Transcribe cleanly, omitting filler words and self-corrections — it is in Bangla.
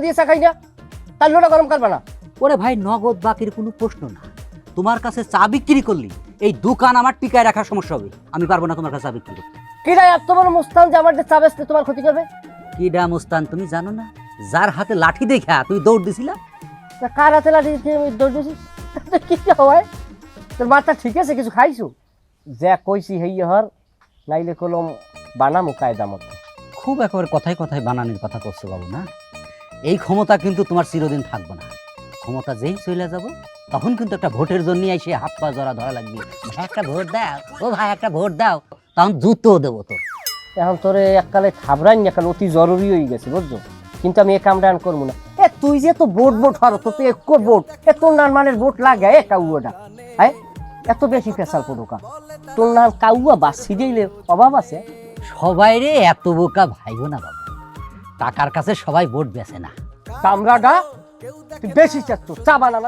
দিয়ে চা খাই না, তার লোটা গরম করবে না। ওরে ভাই, নগদ বাকির কোনো প্রশ্ন না। তোমার কাছে চা বিক্রি করলি এই দোকান আমার টিকায় রাখার সমস্যা হবে। আমি পারবো না তোমার কাছে চা বিক্রি করতে। কিরা এত বড় মুস্তান যে আমার যে চা বেচতে তোমার ক্ষতি করবে? কিডা মুস্তান তুমি জানো না? যার হাতে লাঠি দেখা তুই দৌড় দিছিলা। তা কার হাতে লাঠি দিয়ে আমি দৌড় দিয়েছি? কি হয় তোর মাথা ঠিক আছে? কিছু খাইছো? যা কইছি হেই হর, নাইলে কলম বানামু কায়দা মতো। খুব একেবারে কথায় কথায় বানানোর কথা করছো বাবু না। এই ক্ষমতা কিন্তু তোমার চিরদিন থাকবে না। ক্ষমতা যেই চলে যাব তখন কিন্তু একটা ভোটের জন্য এসে হাত পা জড়া ধরা লাগবে। ভাই একটা ভোট দাও, ও ভাই একটা ভোট দাও, তখন জুতো দেবো তোর। এখন তোরে এককালে খাবরাই না, কাল অতি জরুরি হয়ে গেছে বুঝছো। কিন্তু আমি এ কামটা আর করবো না। তুই যে তো বোট হরো, তো তুই এক বোট তোর নান মানের বোট লাগে কাউটা। হ্যাঁ, এত বেশি পেশাল পড়োকা তোর নান কাউয়া বাসি দিলে অভাব আছে? সবাই রে এত বোকা ভাইও না বাবু। টাকার কাছে সবাই ভোট বেছে না। কামরাটা তুই বেশি চাচ্ছ, চা বানানা।